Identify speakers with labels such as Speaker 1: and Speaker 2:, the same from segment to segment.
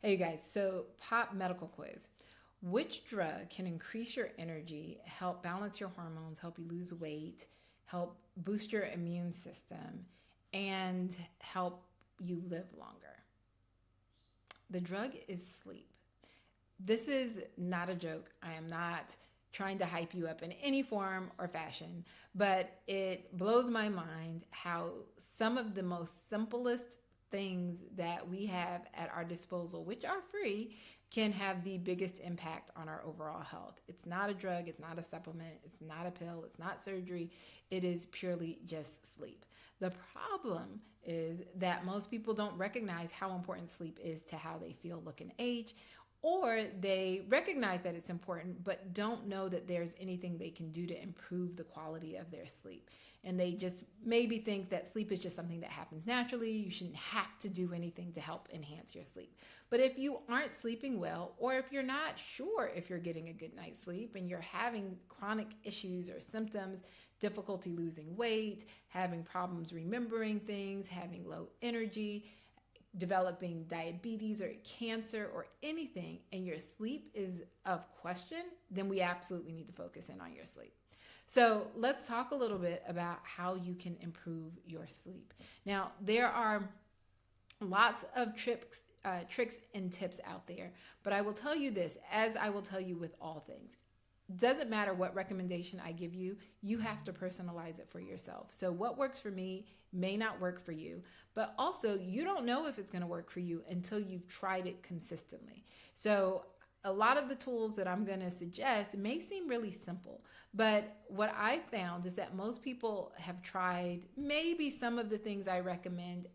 Speaker 1: Hey, you guys. So, pop medical quiz. Which drug can increase your energy, help balance your hormones, help you lose weight, help boost your immune system, and help you live longer? The drug is sleep. This is not a joke. I am not trying to hype you up in any form or fashion, but it blows my mind how some of the most simplest things that we have at our disposal, which are free, can have the biggest impact on our overall health. It's not a drug, it's not a supplement, it's not a pill, it's not surgery. It is purely just sleep. The problem is that most people don't recognize how important sleep is to how they feel, look, and age, or they recognize that it's important but don't know that there's anything they can do to improve the quality of their sleep. And they just maybe think that sleep is just something that happens naturally. You shouldn't have to do anything to help enhance your sleep. But if you aren't sleeping well, or if you're not sure if you're getting a good night's sleep and you're having chronic issues or symptoms, difficulty losing weight, having problems remembering things, having low energy, developing diabetes or cancer or anything, and your sleep is of question, then we absolutely need to focus in on your sleep. So let's talk a little bit about how you can improve your sleep. Now, there are lots of tricks and tips out there, but I will tell you this, as I will tell you with all things. Doesn't matter what recommendation I give you, you have to personalize it for yourself. So what works for me may not work for you, but also you don't know if it's going to work for you until you've tried it consistently. So a lot of the tools that I'm going to suggest may seem really simple, but what I found is that most people have tried maybe some of the things I recommend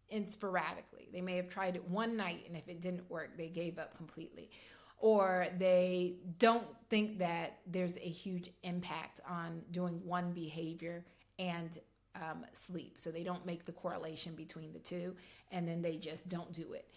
Speaker 1: in sporadically. They may have tried it one night, and if it didn't work, they gave up completely. Or they don't think that there's a huge impact on doing one behavior and sleep. So they don't make the correlation between the two, and then they just don't do it.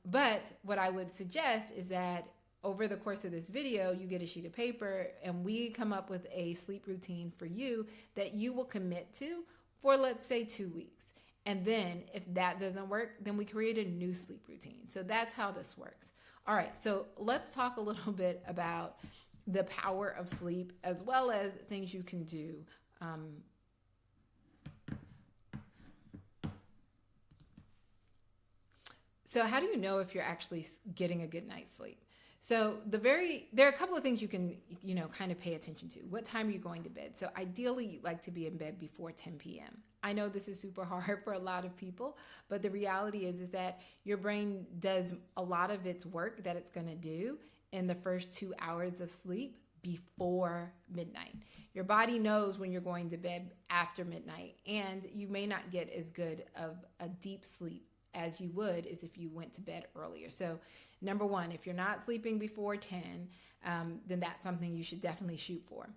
Speaker 1: But what I would suggest is that over the course of this video, you get a sheet of paper and we come up with a sleep routine for you that you will commit to for, let's say, 2 weeks. And then if that doesn't work, then we create a new sleep routine. So that's how this works. All right, so let's talk a little bit about the power of sleep as well as things you can do. So how do you know if you're actually getting a good night's sleep? So there are a couple of things you can kind of pay attention to. What time are you going to bed? So ideally, you'd like to be in bed before 10 p.m. I know this is super hard for a lot of people, but the reality is that your brain does a lot of its work that it's going to do in the first 2 hours of sleep before midnight. Your body knows when you're going to bed after midnight, and you may not get as good of a deep sleep as you would as if you went to bed earlier. So number one, if you're not sleeping before 10, then that's something you should definitely shoot for.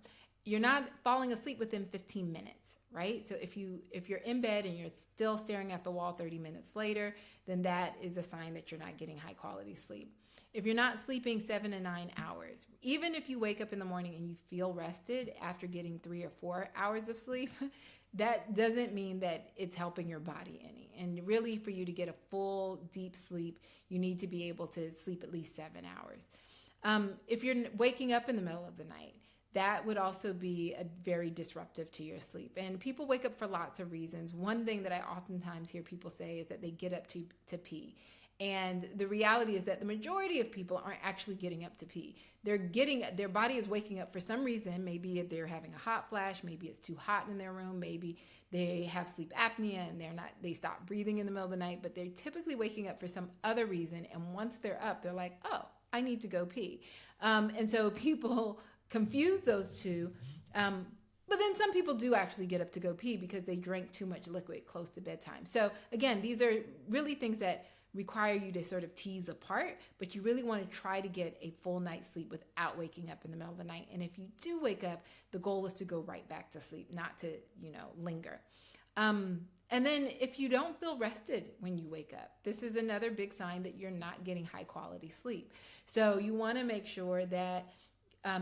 Speaker 1: You're not falling asleep within 15 minutes, right? So if you're in bed and you're still staring at the wall 30 minutes later, then that is a sign that you're not getting high quality sleep. If you're not sleeping 7 to 9 hours, even if you wake up in the morning and you feel rested after getting 3 or 4 hours of sleep, that doesn't mean that it's helping your body any. And really, for you to get a full deep sleep, you need to be able to sleep at least 7 hours. If you're waking up in the middle of the night, that would also be a very disruptive to your sleep. And people wake up for lots of reasons. One thing that I oftentimes hear people say is that they get up to pee. And the reality is that the majority of people aren't actually getting up to pee. Their body is waking up for some reason. Maybe they're having a hot flash. Maybe it's too hot in their room. Maybe they have sleep apnea and they stop breathing in the middle of the night, but they're typically waking up for some other reason. And once they're up, they're like, oh, I need to go pee. And so people confuse those two. But then some people do actually get up to go pee because they drank too much liquid close to bedtime. So again, these are really things that require you to sort of tease apart, but you really want to try to get a full night's sleep without waking up in the middle of the night. And if you do wake up, the goal is to go right back to sleep, not to, linger. And then if you don't feel rested when you wake up, this is another big sign that you're not getting high quality sleep. So you want to make sure that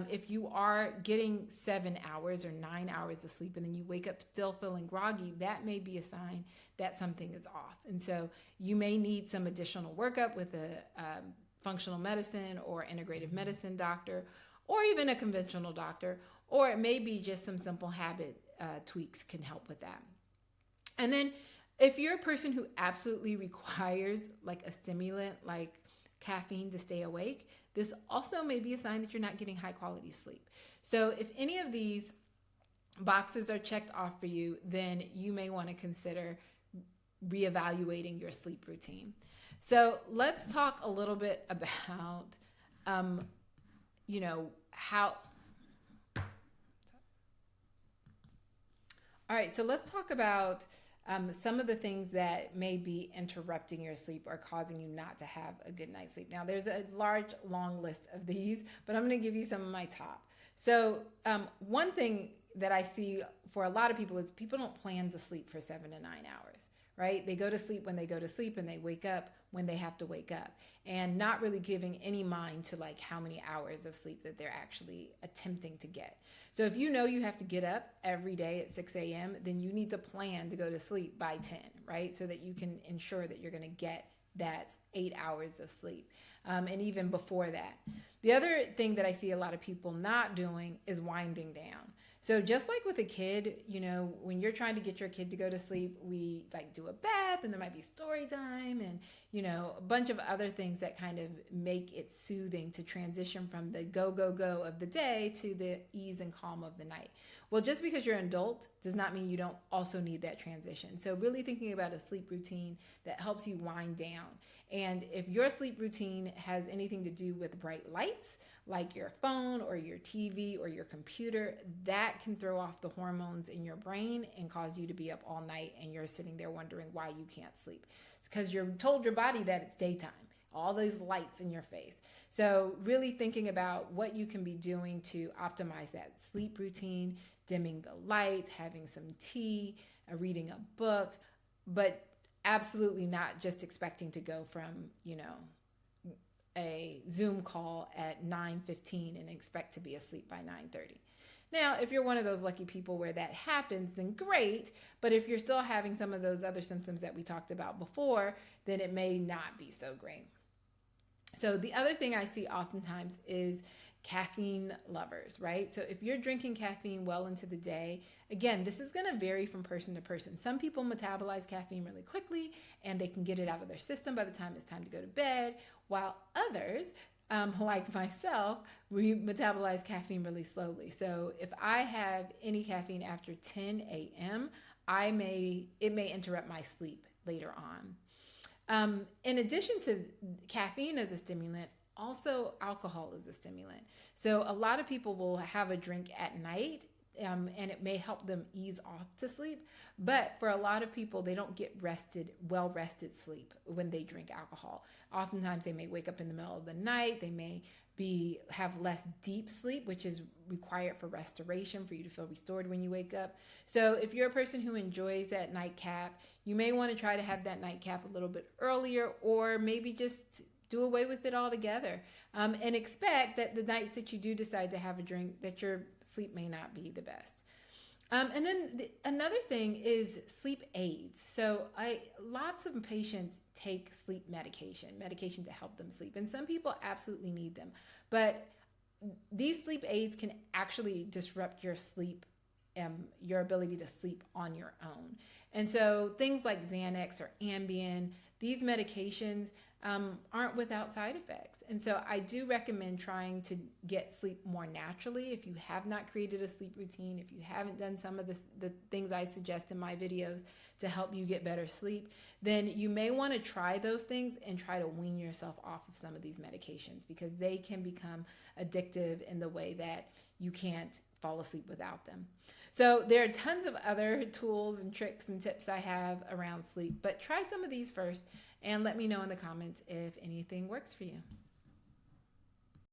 Speaker 1: if you are getting 7 hours or 9 hours of sleep and then you wake up still feeling groggy, that may be a sign that something is off. And so you may need some additional workup with a functional medicine or integrative medicine doctor, or even a conventional doctor, or it may be just some simple habit tweaks can help with that. And then if you're a person who absolutely requires like a stimulant like caffeine to stay awake, this also may be a sign that you're not getting high quality sleep. So if any of these boxes are checked off for you, then you may want to consider reevaluating your sleep routine. So let's talk a little bit about, how. All right, so let's talk about some of the things that may be interrupting your sleep or causing you not to have a good night's sleep. Now, there's a long list of these, but I'm going to give you some of my top. So one thing that I see for a lot of people is people don't plan to sleep for 7 to 9 hours, right? They go to sleep when they go to sleep and they wake up when they have to wake up, and not really giving any mind to like how many hours of sleep that they're actually attempting to get. So if you know you have to get up every day at 6 a.m., then you need to plan to go to sleep by 10, right? So that you can ensure that you're going to get that 8 hours of sleep. And even before that. The other thing that I see a lot of people not doing is winding down. So just like with a kid, when you're trying to get your kid to go to sleep, we like do a bath and there might be story time and, a bunch of other things that kind of make it soothing to transition from the go, go, go of the day to the ease and calm of the night. Well, just because you're an adult does not mean you don't also need that transition. So really thinking about a sleep routine that helps you wind down. And if your sleep routine has anything to do with bright lights, like your phone or your TV or your computer, that can throw off the hormones in your brain and cause you to be up all night and you're sitting there wondering why you can't sleep. It's because you're told your body that it's daytime, all those lights in your face. So really thinking about what you can be doing to optimize that sleep routine, dimming the lights, having some tea, reading a book, but absolutely not just expecting to go from, a Zoom call at 9:15 and expect to be asleep by 9:30. Now, if you're one of those lucky people where that happens, then great. But if you're still having some of those other symptoms that we talked about before, then it may not be so great. So the other thing I see oftentimes is caffeine lovers, right? So if you're drinking caffeine well into the day, again, this is going to vary from person to person. Some people metabolize caffeine really quickly and they can get it out of their system by the time it's time to go to bed, while others, like myself, we metabolize caffeine really slowly. So if I have any caffeine after 10 a.m., it may interrupt my sleep later on. In addition to caffeine as a stimulant, also alcohol is a stimulant. So a lot of people will have a drink at night and it may help them ease off to sleep. But for a lot of people, they don't get well-rested sleep when they drink alcohol. Oftentimes they may wake up in the middle of the night. They may have less deep sleep, which is required for restoration, for you to feel restored when you wake up. So if you're a person who enjoys that nightcap, you may want to try to have that nightcap a little bit earlier, or maybe just do away with it altogether, and expect that the nights that you do decide to have a drink, that your sleep may not be the best. And then another thing is sleep aids. So lots of patients take sleep medication to help them sleep. And some people absolutely need them. But these sleep aids can actually disrupt your sleep, your ability to sleep on your own. And so things like Xanax or Ambien, these medications aren't without side effects. And so I do recommend trying to get sleep more naturally. If you have not created a sleep routine, if you haven't done some of the things I suggest in my videos to help you get better sleep, then you may want to try those things and try to wean yourself off of some of these medications, because they can become addictive in the way that you can't fall asleep without them. So there are tons of other tools and tricks and tips I have around sleep, but try some of these first and let me know in the comments if anything works for you.